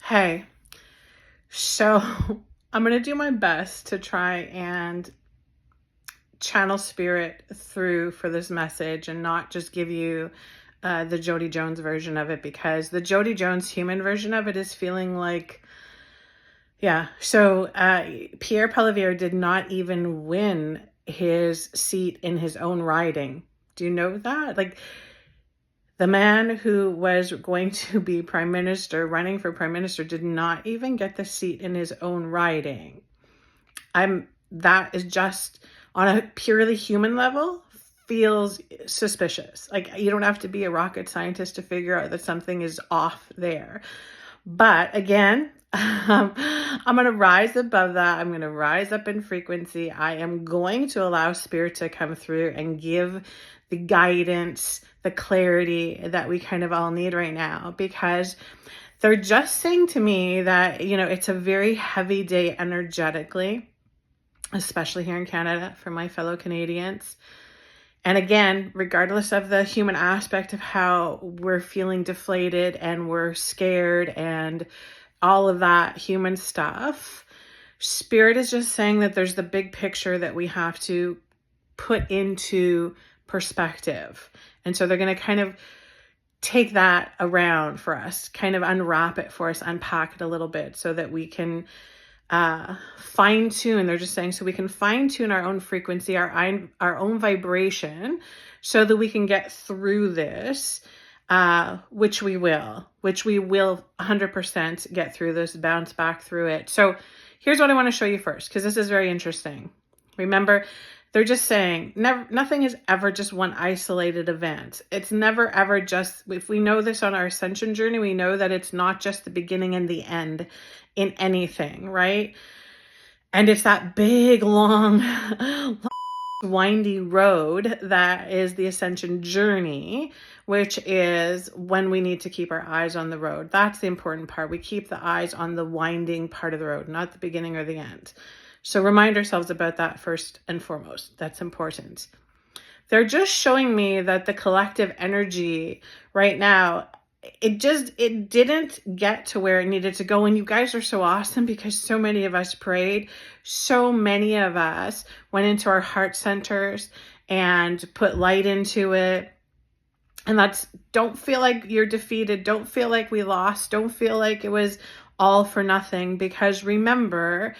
Hey, so I'm going to do my best to try and channel spirit through for this message and not just give you the Jody Jones version of it, because the Jody Jones human version of it is feeling like, yeah. So Pierre Poilievre did not even win his seat in his own riding. Do you know that? Like, the man who was going to be prime minister, running for prime minister, did not even get the seat in his own riding. That is just, on a purely human level, feels suspicious. Like, you don't have to be a rocket scientist to figure out that something is off there. But again, I'm going to rise above that. I'm going to rise up in frequency. I am going to allow spirit to come through and give the guidance, the clarity that we kind of all need right now, because they're just saying to me that, it's a very heavy day energetically, especially here in Canada for my fellow Canadians. And again, regardless of the human aspect of how we're feeling deflated and we're scared and all of that human stuff, spirit is just saying that there's the big picture that we have to put into perspective. And so they're going to kind of take that around for us, kind of unwrap it for us, unpack it a little bit so that we can fine tune. They're just saying, so we can fine tune our own frequency, our own vibration, so that we can get through this, which we will 100% get through this, bounce back through it. So here's what I want to show you first, because this is very interesting. Remember, they're just saying nothing is ever just one isolated event. It's never ever just, if we know this on our ascension journey, we know that it's not just the beginning and the end in anything, right? And it's that big, long, windy road that is the ascension journey, which is when we need to keep our eyes on the road. That's the important part. We keep the eyes on the winding part of the road, not the beginning or the end. So remind ourselves about that first and foremost. That's important. They're just showing me that the collective energy right now, it didn't get to where it needed to go. And you guys are so awesome, because so many of us prayed. So many of us went into our heart centers and put light into it. And don't feel like you're defeated. Don't feel like we lost. Don't feel like it was all for nothing, because remember,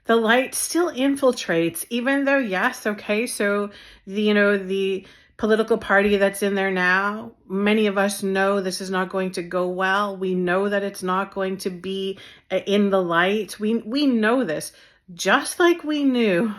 the light still infiltrates, even though, yes, okay, so the political party that's in there now, many of us know this is not going to go well. We know that it's not going to be in the light. We know this, just like we knew,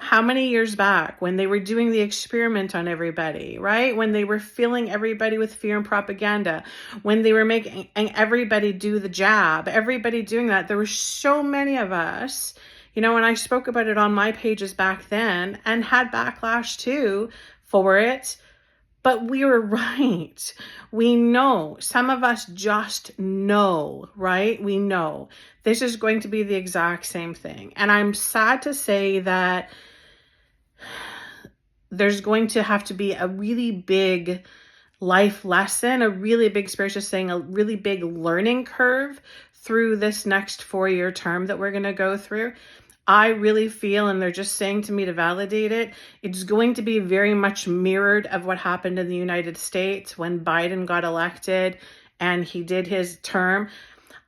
how many years back when they were doing the experiment on everybody, right? When they were filling everybody with fear and propaganda, when they were making everybody do the jab, everybody doing that. There were so many of us, and I spoke about it on my pages back then and had backlash too for it. But we were right. We know. Some of us just know, right? We know this is going to be the exact same thing. And I'm sad to say that there's going to have to be a really big life lesson, a really big spiritual saying, a really big learning curve through this next 4-year term that we're going to go through. I really feel, and they're just saying to me to validate it, it's going to be very much mirrored of what happened in the United States when Biden got elected and he did his term.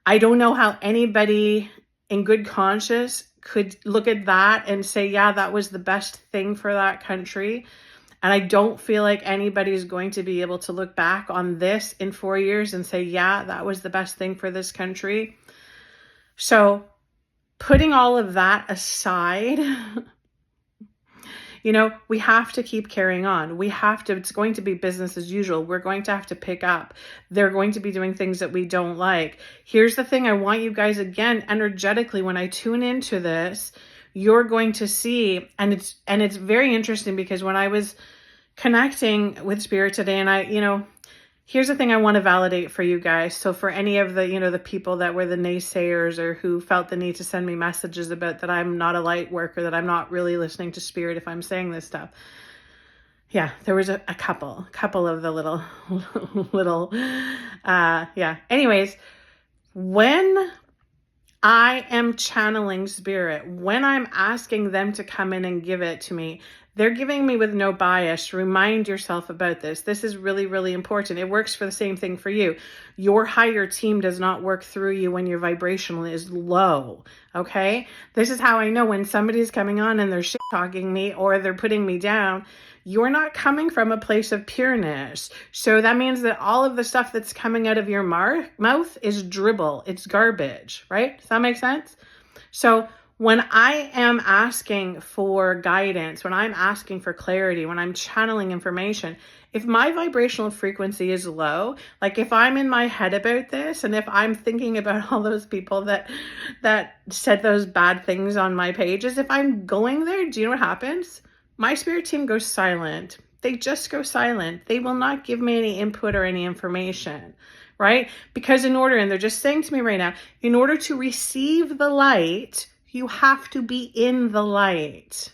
I don't know how anybody in good conscience could look at that and say, yeah, that was the best thing for that country. And I don't feel like anybody's going to be able to look back on this in 4 years and say, yeah, that was the best thing for this country. So putting all of that aside, we have to keep carrying on. It's going to be business as usual. We're going to have to pick up. They're going to be doing things that we don't like. Here's the thing. I want you guys, again, energetically, when I tune into this, you're going to see, and it's very interesting, because when I was connecting with spirit today, and here's the thing I want to validate for you guys. So for any of the, the people that were the naysayers or who felt the need to send me messages about that I'm not a light worker, that I'm not really listening to spirit if I'm saying this stuff. Yeah, there was a couple of the little, yeah. Anyways, When I am channeling spirit, when I'm asking them to come in and give it to me, they're giving me with no bias. Remind yourself about this. This is really, really important. It works for the same thing for you. Your higher team does not work through you when your vibrational is low. Okay? This is how I know when somebody's coming on and they're shit talking me or they're putting me down. You're not coming from a place of pureness. So that means that all of the stuff that's coming out of your mouth is dribble. It's garbage, right? Does that make sense? So when I am asking for guidance, when I'm asking for clarity, when I'm channeling information, if my vibrational frequency is low, like if I'm in my head about this and if I'm thinking about all those people that said those bad things on my pages, if I'm going there, do you know what happens? My spirit team goes silent. They just go silent. They will not give me any input or any information, right? Because and they're just saying to me right now, in order to receive the light, you have to be in the light.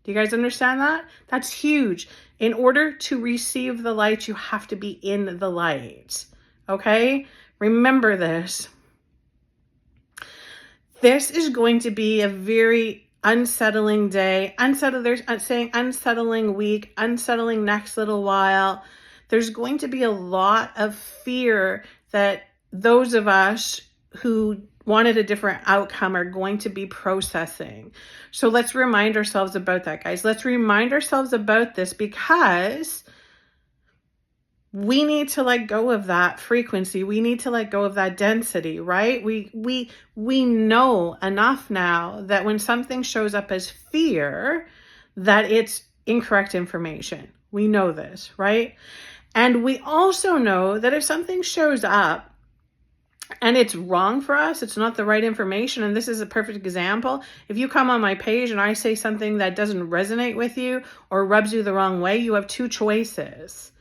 Do you guys understand that? That's huge. In order to receive the light, you have to be in the light. Okay? Remember this. This is going to be a very unsettling day. They're saying unsettling week, unsettling next little while. There's going to be a lot of fear that those of us who wanted a different outcome are going to be processing. So let's remind ourselves about that, guys. Let's remind ourselves about this because we need to let go of that frequency. We need to let go of that density, right? We know enough now that when something shows up as fear, that it's incorrect information. We know this, right? And we also know that if something shows up and it's wrong for us, it's not the right information. And this is a perfect example. If you come on my page and I say something that doesn't resonate with you or rubs you the wrong way, you have two choices.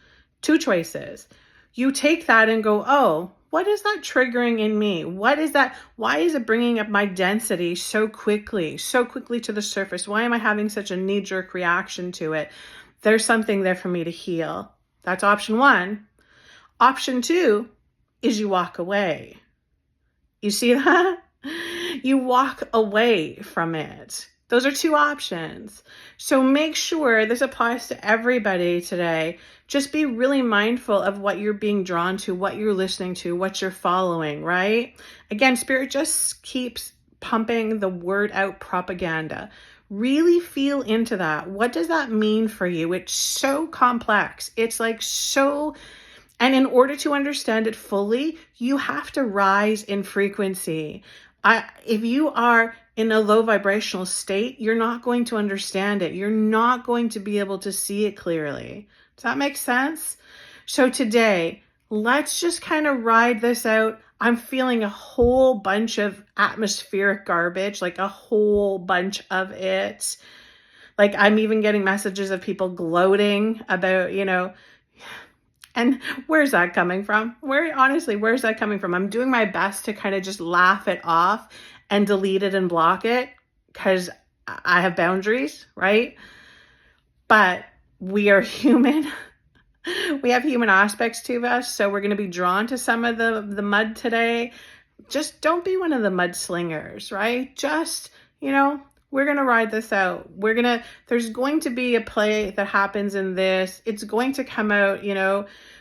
You take that and go, oh, what is that triggering in me? What is that? Why is it bringing up my density so quickly to the surface? Why am I having such a knee-jerk reaction to it? There's something there for me to heal. That's option one. Option two is you walk away. You see that? You walk away from it. Those are two options. So make sure, this applies to everybody today, just be really mindful of what you're being drawn to, what you're listening to, what you're following, right? Again, Spirit just keeps pumping the word out propaganda. Really feel into that. What does that mean for you? It's so complex. It's like so... And in order to understand it fully, you have to rise in frequency. If you are in a low vibrational state, you're not going to understand it. You're not going to be able to see it clearly. Does that make sense? So today, let's just kind of ride this out. I'm feeling a whole bunch of atmospheric garbage, like a whole bunch of it. Like I'm even getting messages of people gloating about, and where's that coming from? Where's that coming from? I'm doing my best to kind of just laugh it off and delete it and block it because I have boundaries, right? But we are human. We have human aspects to us. So we're going to be drawn to some of the mud today. Just don't be one of the mudslingers, right? Just, we're going to ride this out. There's going to be a play that happens in this. It's going to come out,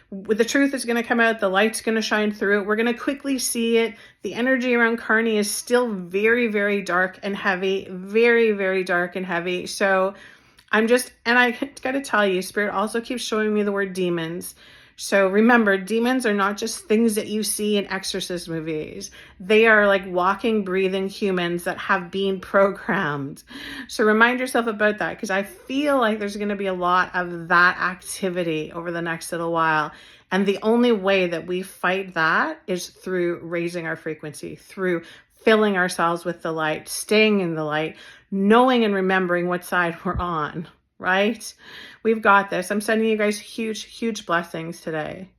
the truth is going to come out. The light's going to shine through it. We're going to quickly see it. The energy around Carney is still very, very dark and heavy, very, very dark and heavy. So I got to tell you, Spirit also keeps showing me the word demons. So remember, demons are not just things that you see in exorcist movies. They are like walking, breathing humans that have been programmed. So remind yourself about that because I feel like there's going to be a lot of that activity over the next little while. And the only way that we fight that is through raising our frequency, through filling ourselves with the light, staying in the light, knowing and remembering what side we're on. Right? We've got this. I'm sending you guys huge, huge blessings today.